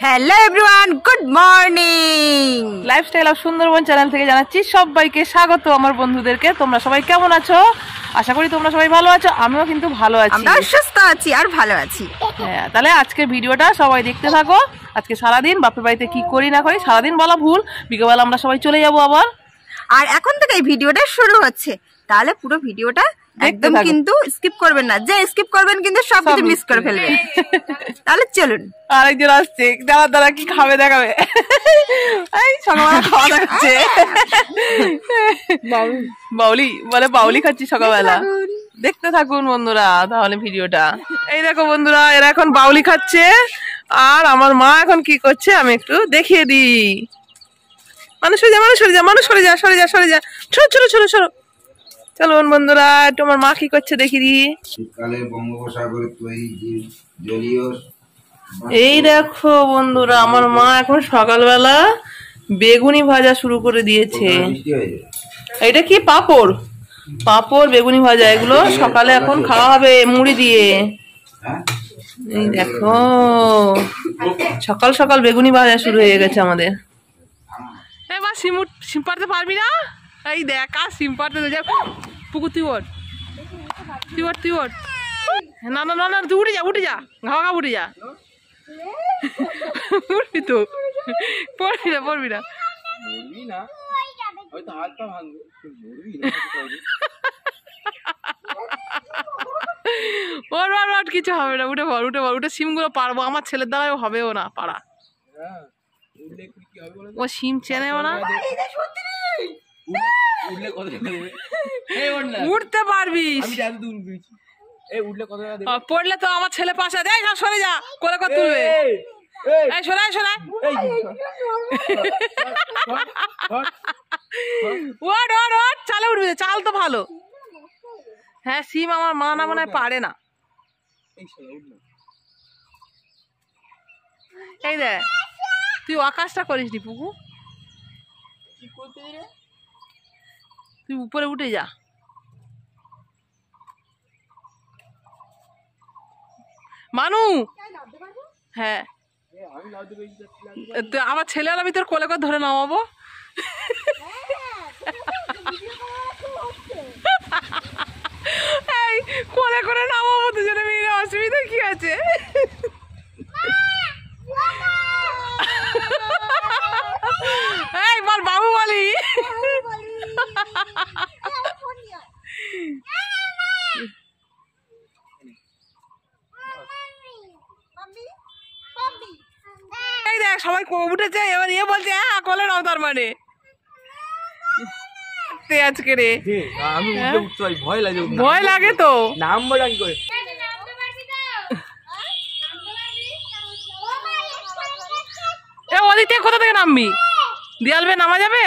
Hello everyone, good morning. Lifestyle of Sundarban channel থেকে জানাচ্ছি সবাইকে স্বাগত। আমার বন্ধুদেরকে, তোমরা সবাই কেমন আছো? আশা করি তোমরা সবাই ভালো আছো। আমিও কিন্তু ভালো আছি, আমরা সুস্থ আছি আর ভালো আছি। হ্যাঁ, তাহলে আজকে ভিডিওটা সবাই দেখতে থাকো। আজকে সারাদিন বাপের বাড়িতে কি করি না করি, সারাদিন বলা ভুল, বিকেলবেলা আমরা সবাই চলে যাবো আবার। আর এখন থেকে এই ভিডিওটা শুরু হচ্ছে, তাহলে পুরো ভিডিওটা একদম কিন্তু স্কিপ করবেন না। যে স্কিপ করবেন কিন্তু সবকিছু মিস করে ফেলবেন। তাহলে চলুন। আরেকজন আসছে, দাঁড়া কি খাবে দেখাবে। এই সকালবেলা খাওয়া দেখাচ্ছে, বাউলি বলে বাউলি খাচ্ছি সকালবেলা। দেখতে থাকুন বন্ধুরা তাহলে ভিডিওটা। এই দেখো বন্ধুরা, এরা এখন বাউলি খাচ্ছে আর আমার মা এখন কি করছে আমি একটু দেখিয়ে দিই। মানুষ সরে যা, মানুষ সরে যা, মানুষ সরে যা, সরে যা, সরে যা, ছোট ছোট ছোট ছোট। চলুন বন্ধুরা, একটু আমার মা কি করছে দেখি দি। এই দেখো বন্ধুরা, আমার মা এখন সকালবেলা বেগুনি ভাজা শুরু করে দিয়েছে। এটা কি পাপড়, পাপড় বেগুনি ভাজা, এগুলো সকালে এখন খাওয়া হবে মুড়ি দিয়ে। এই দেখো সকাল সকাল বেগুনি ভাজা শুরু হয়ে গেছে আমাদের। এবার সিম পাড়তে পারবি না? এই দেখ আর সিম পাড়তে পুকুর, তুই ওর, তুই ওর, তুই ওর। না না না না, তুই উঠে যা, উঠে যা, ঘাওয়া ঘা উঠে যা। উঠবি তো, পড়বি না, পড়বি না। ওর ওর ওর কিছু হবে না, উঠে পড়, উঠে পড়, উঠে সিমগুলো পারবো। আমার ছেলের দ্বারাও হবেও না পারা, ও সিম চেনেও না। উঠতে পারবিস, পড়লে তো আমার ছেলে পাশে দেয়। সরে যা, কোলে করে তুলবে। এই শোনায় শোনায়, ওর ওর ওর চালে উঠবে, চাল তো ভালো। হ্যাঁ, সিম আমার মা না মনে হয় পারে না। এই দেখ, তুই আকাশটা করিস নি পুকু, তুই উপরে উঠে যা। মানু, হ্যাঁ আমার ছেলে আর আমি তোর কোলে করে ধরে নামাবো। এই কোলে করে নামাবো দুজনে মিলে, অসুবিধা কি আছে? এই বল বাবু বলি। এই দেখ সবাই উঠেছে, এবার ইয়ে বলছে হ্যাঁ কোলে নাও, তার মানে আজকে রে ভয় লাগে তো। ওদিক থেকে কোথা থেকে নামবি? দেয়াল বেয়ে নামা যাবে?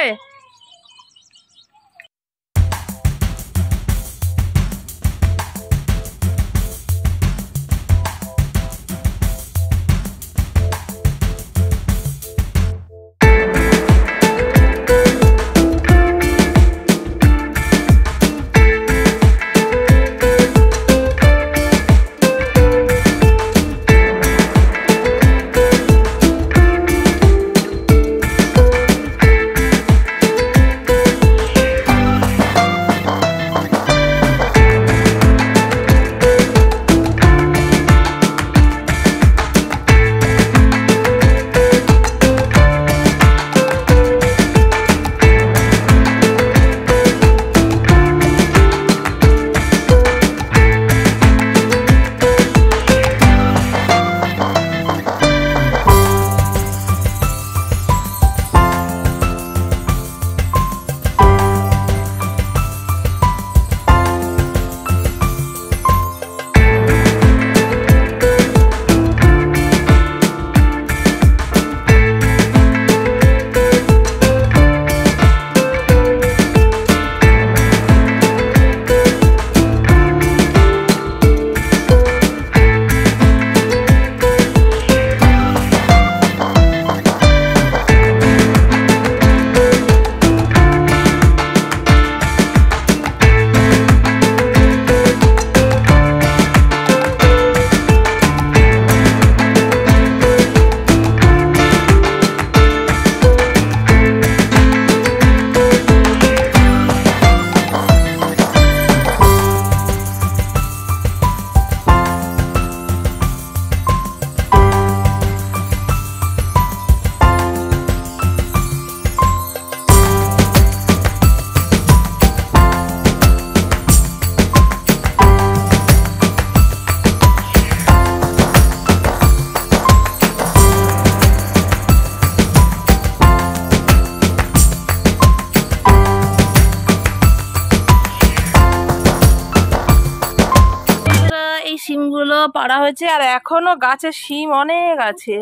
পাড়া হয়েছে আর এখনো গাছে শিম অনেক আছে।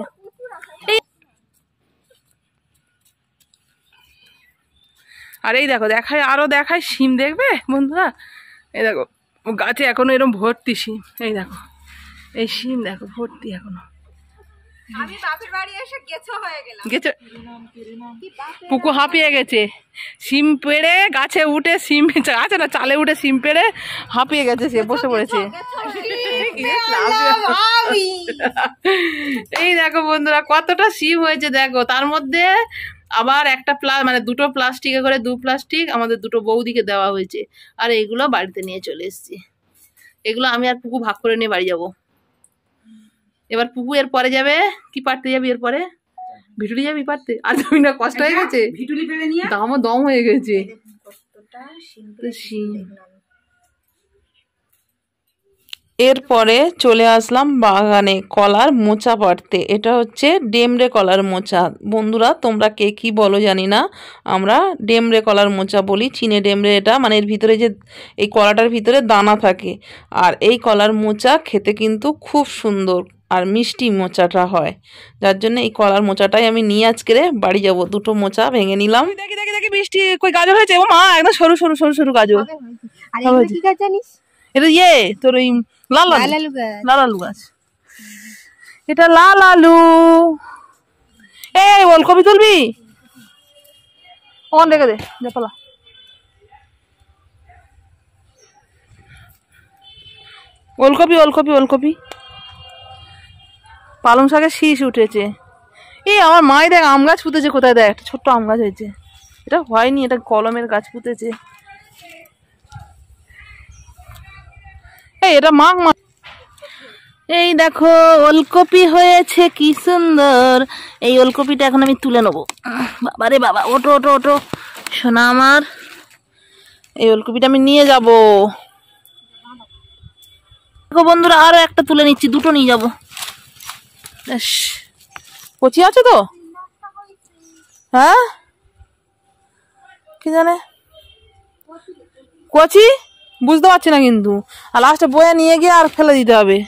আর এই দেখো দেখায়, আরো দেখায় শিম, দেখবে বন্ধুরা? এই দেখো গাছে এখনো এরকম ভর্তি শিম। এই দেখো এই শিম দেখো ভর্তি এখনো। আমি বাপের বাড়ি এসে গেছো হয়ে গেলাম। গেছে, পুকু হাঁপিয়ে গেছে। শিম পেড়ে গাছে উঠে শিম, গাছে না চালে উঠে শিম পেড়ে হাঁপিয়ে গেছে, সে বসে পড়েছে। এই দেখো বন্ধুরা কতটা শিম হয়েছে দেখো, তার মধ্যে আবার একটা মানে দুটো প্লাস্টিকে করে, 2 প্লাস্টিক আমাদের দুটো বৌদিকে দেওয়া হয়েছে। আর এইগুলো বাড়িতে নিয়ে চলে এসেছি। এগুলো আমি আর পুকু ভাগ করে নিয়ে বাড়ি যাব। এবার পুকু এর পরে যাবে, কি পারতে যাবি এরপরে? ভিটুলি যাবি পারতে? আর তুমি না কষ্ট হয়ে গেছে, দামও দম হয়ে গেছে। এরপরে চলে আসলাম বাগানে কলার মোচা পাড়তে। এটা হচ্ছে ডেমরে কলার মোচা। বন্ধুরা তোমরা কে কি বলো জানি না, আমরা ডেমরে কলার মোচা বলি। চিনে ডেমরে এটা, মানে এর ভিতরে যে এই কলাটার ভিতরে দানা থাকে। আর এই কলার মোচা খেতে কিন্তু খুব সুন্দর আর মিষ্টি মোচাটা হয়, যার জন্য এই কলার মোচাটাই আমি নিয়ে আজকে বাড়ি যাব। দুটো মোচা ভেঙে নিলাম। দেখি দেখি দেখি বৃষ্টি কই গাজর হয়েছে? ও মা একদম সরু সরু সরু সরু গাজর। আর এগুলো কি গাছ জানিস? এটা তোর ওই লাল আলু গাছ। লাল আলু গাছ, এটা লাল আলু। এই ওলকপি তুলবি? অন রেখে দে, যা পালা। ওলকপি ওলকপি ওলকপি। পালং শাকের শীষ উঠেছে। এই আমার মাই দেখ আম গাছ পুঁতেছে কোথায়, দেখ একটা ছোট্ট আম গাছ হয়েছে। এটা হয়নি, এটা কলমের গাছ পুঁতেছে। এই এটা মাঘ মাস। এই দেখো ওলকপি হয়েছে কি সুন্দর। এই ওলকপিটা এখন আমি তুলে নেবো। বাবারে বাবা, ওটো ওটো ওটো সোনা আমার। এই ওলকপিটা আমি নিয়ে যাব। দেখো বন্ধুরা আরো একটা তুলে নিচ্ছি, দুটো নিয়ে যাবো। কচি আছে তো? হ্যাঁ কি জানে কচি, বুঝতে পারছি না কিন্তু। আর লাস্টে বয়ে নিয়ে গিয়ে আর ফেলে দিতে হবে।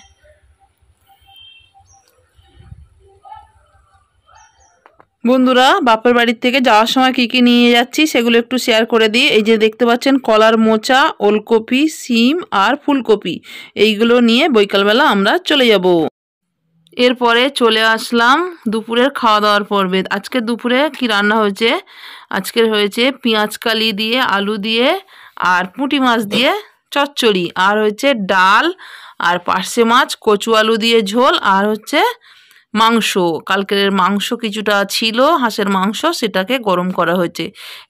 বন্ধুরা বাপের বাড়ির থেকে যাওয়ার সময় কি কি নিয়ে যাচ্ছি সেগুলো একটু শেয়ার করে দিই। এই যে দেখতে পাচ্ছেন কলার মোচা, ওলকপি, শিম আর ফুলকপি, এইগুলো নিয়ে বৈকালবেলা আমরা চলে যাব। এরপরে চলে আসলাম দুপুরের খাওয়া দাওয়ার পর্বে। আজকে দুপুরে কি রান্না হয়েছে? আজকের হয়েছে পেঁয়াজকালি দিয়ে, আলু দিয়ে আর পুঁটি মাছ দিয়ে চচ্চড়ি, আর হচ্ছে ডাল আর পার্শে মাছ, কচু আলু দিয়ে ঝোল, আর হচ্ছে মাংস। কালকের মাংস কিছুটা ছিল, হাঁসের মাংস, সেটাকে গরম করা হয়েছে।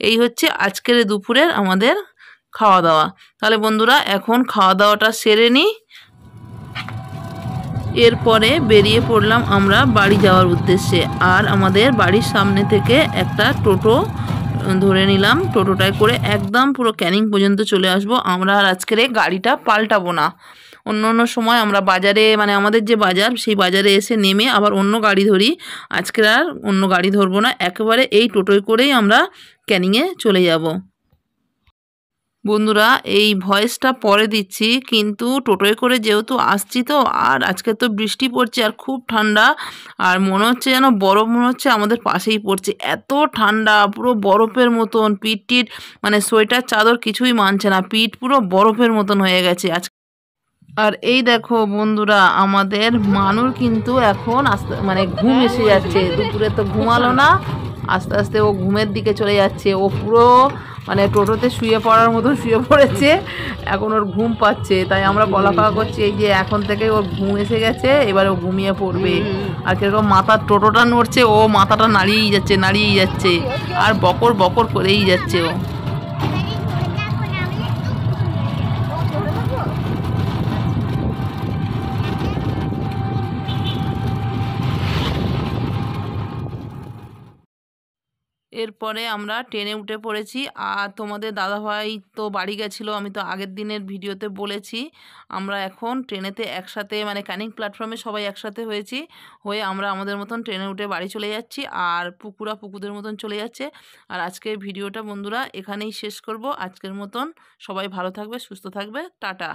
এই হচ্ছে আজকের দুপুরের আমাদের খাওয়া দাওয়া। তাহলে বন্ধুরা এখন খাওয়া দাওয়াটা সেরে নিই। এরপরে বেরিয়ে পড়লাম আমরা বাড়ি যাওয়ার উদ্দেশ্যে। আর আমাদের বাড়ির সামনে থেকে একটা টোটো ধরে নিলাম। টোটোটায় করে একদম পুরো ক্যানিং পর্যন্ত চলে আসব। আমরা আর আজকের গাড়িটা পাল্টাবো না। অন্য অন্য সময় আমরা বাজারে, মানে আমাদের যে বাজার, সেই বাজারে এসে নেমে আবার অন্য গাড়ি ধরি। আজকে আর অন্য গাড়ি ধরবো না, একেবারে এই টোটোয় করেই আমরা ক্যানিংয়ে চলে যাব। বন্ধুরা এই ভয়েসটা পরে দিচ্ছি, কিন্তু টোটোয় করে যেহেতু আসছি তো, আর আজকে তো বৃষ্টি পড়ছে আর খুব ঠান্ডা, আর মনে হচ্ছে যেন বরফ মনে হচ্ছে আমাদের পাশেই পড়ছে। এত ঠান্ডা, পুরো বরফের মতন। পিঠ টিট মানে সোয়েটার চাদর কিছুই মানছে না, পিঠ পুরো বরফের মতন হয়ে গেছে আজ। আর এই দেখো বন্ধুরা আমাদের মানুর কিন্তু এখন আস্তে মানে ঘুম এসে যাচ্ছে। দুপুরে তো ঘুমালো না, আস্তে আস্তে ও ঘুমের দিকে চলে যাচ্ছে। ও পুরো মানে টোটোতে শুয়ে পড়ার মতন শুয়ে পড়েছে, এখন ওর ঘুম পাচ্ছে। তাই আমরা বলা কওয়া করছি এই যে এখন থেকে ওর ঘুম এসে গেছে, এবার ও ঘুমিয়ে পড়বে। আর কিরকম মাথার টোটোটা নড়ছে, ও মাথাটা নাড়িয়েই যাচ্ছে নাড়িয়েই যাচ্ছে, আর বকর বকর করেই যাচ্ছে ও। এরপরে আমরা ট্রেনে উঠে পড়েছি। আর তোমাদের দাদাভাই তো বাড়ি গেছিলো, আমি তো আগের দিনের ভিডিওতে বলেছি। আমরা এখন ট্রেনেতে একসাথে, মানে ক্যানিং প্ল্যাটফর্মে সবাই একসাথে হয়েছি, হয়ে আমরা আমাদের মতন ট্রেনে উঠে বাড়ি চলে যাচ্ছি। আর পুকুরা পুকুদের মতন চলে যাচ্ছে। আর আজকের ভিডিওটা বন্ধুরা এখানেই শেষ করব। আজকের মতন সবাই ভালো থাকবে, সুস্থ থাকবে, টাটা।